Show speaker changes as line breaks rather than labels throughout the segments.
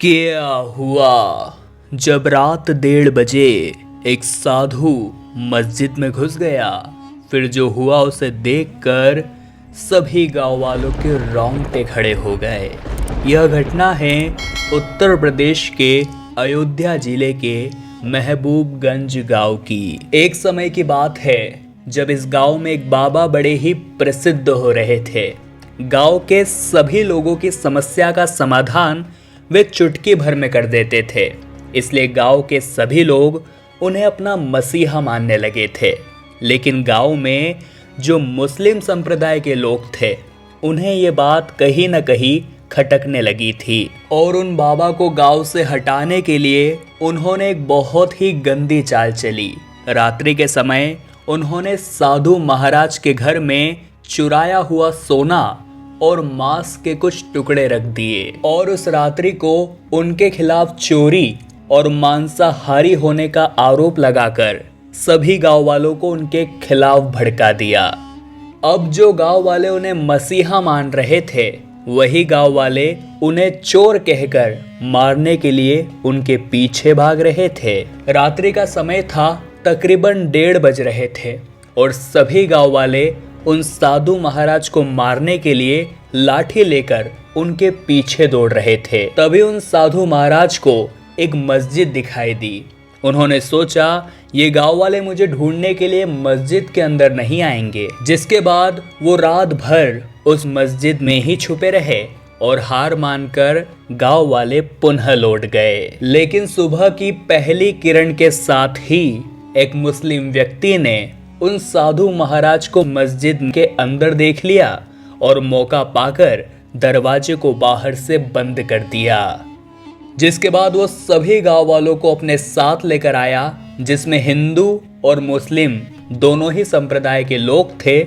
क्या हुआ जब रात 1:30 बजे एक साधु मस्जिद में घुस गया। फिर जो हुआ उसे देखकर सभी गांव वालों के रोंगटे खड़े हो गए। यह घटना है उत्तर प्रदेश के अयोध्या जिले के महबूबगंज गांव की। एक समय की बात है जब इस गांव में एक बाबा बड़े ही प्रसिद्ध हो रहे थे। गांव के सभी लोगों की समस्या का समाधान वे चुटकी भर में कर देते थे, इसलिए गांव के सभी लोग उन्हें अपना मसीहा मानने लगे थे। लेकिन गांव में जो मुस्लिम संप्रदाय के लोग थे उन्हें ये बात कहीं न कहीं खटकने लगी थी और उन बाबा को गांव से हटाने के लिए उन्होंने एक बहुत ही गंदी चाल चली। रात्रि के समय उन्होंने साधु महाराज के घर में चुराया हुआ सोना और मांस के कुछ टुकड़े रख दिए और उस रात्रि को उनके खिलाफ चोरी और मांसाहारी होने का आरोप लगाकर सभी गांव वालों को उनके खिलाफ भड़का दिया। अब जो गांव वाले उन्हें मसीहा मान रहे थे वही गांव वाले उन्हें चोर कहकर मारने के लिए उनके पीछे भाग रहे थे। रात्रि का समय था, तकरीबन 1:30 बज रहे थे और सभी गांव वाले उन साधु महाराज को मारने के लिए लाठी लेकर उनके पीछे दौड़ रहे थे। तभी उन साधु महाराज को एक मस्जिद दिखाई दी। उन्होंने सोचा ये गांव वाले मुझे ढूंढने के लिए मस्जिद के अंदर नहीं आएंगे, जिसके बाद वो रात भर उस मस्जिद में ही छुपे रहे और हार मानकर गांव वाले पुनः लौट गए। लेकिन सुबह की पहली किरण के साथ ही एक मुस्लिम व्यक्ति ने उन साधु महाराज को मस्जिद के अंदर देख लिया और मौका पाकर दरवाजे को बाहर से बंद कर दिया, जिसके बाद वो सभी गांव वालों को अपने साथ लेकर आया, जिसमें हिंदू और मुस्लिम दोनों ही संप्रदाय के लोग थे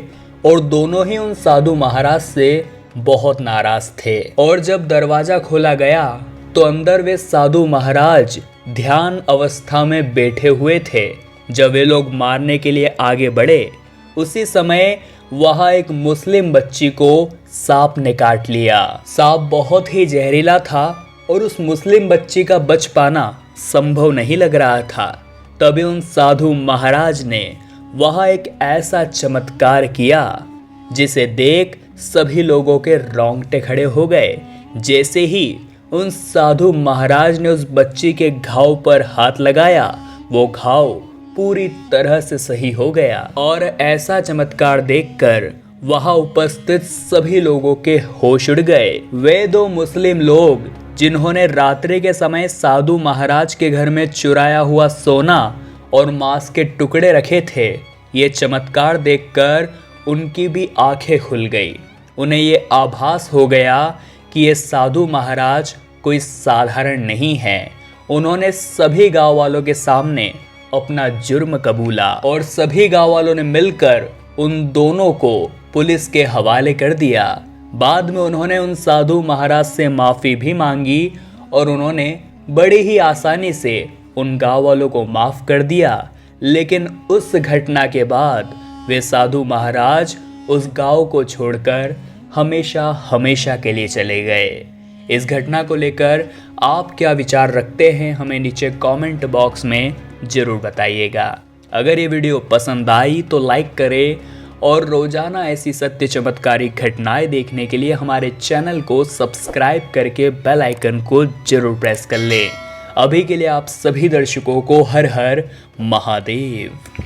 और दोनों ही उन साधु महाराज से बहुत नाराज थे। और जब दरवाजा खोला गया तो अंदर वे साधु महाराज ध्यान अवस्था में बैठे हुए थे। जब वे लोग मारने के लिए आगे बढ़े उसी समय वहां एक मुस्लिम बच्ची को सांप ने काट लिया। सांप बहुत ही जहरीला था और उस मुस्लिम बच्ची का बच पाना संभव नहीं लग रहा था। तभी उन साधु महाराज ने वहां एक ऐसा चमत्कार किया जिसे देख सभी लोगों के रोंगटे खड़े हो गए। जैसे ही उन साधु महाराज ने उस बच्ची के घाव पर हाथ लगाया वो घाव पूरी तरह से सही हो गया और ऐसा चमत्कार देखकर वहां उपस्थित सभी लोगों के होश उड़ गए। वे दो मुस्लिम लोग जिन्होंने रात्रि के समय साधु महाराज के घर में चुराया हुआ सोना और मांस के टुकड़े रखे थे, ये चमत्कार देखकर उनकी भी आंखें खुल गई। उन्हें ये आभास हो गया कि ये साधु महाराज कोई साधारण नहीं है। उन्होंने सभी गांव वालों के सामने अपना जुर्म कबूला और सभी गांव वालों ने मिलकर उन दोनों को पुलिस के हवाले कर दिया। बाद में उन्होंने उन साधु महाराज से माफ़ी भी मांगी और उन्होंने बड़ी ही आसानी से उन गांव वालों को माफ़ कर दिया। लेकिन उस घटना के बाद वे साधु महाराज उस गांव को छोड़कर हमेशा हमेशा के लिए चले गए। इस घटना को लेकर आप क्या विचार रखते हैं हमें नीचे कमेंट बॉक्स में ज़रूर बताइएगा। अगर ये वीडियो पसंद आई तो लाइक करें और रोज़ाना ऐसी सत्य चमत्कारी घटनाएं देखने के लिए हमारे चैनल को सब्सक्राइब करके बेल आइकन को ज़रूर प्रेस कर लें। अभी के लिए आप सभी दर्शकों को हर हर महादेव।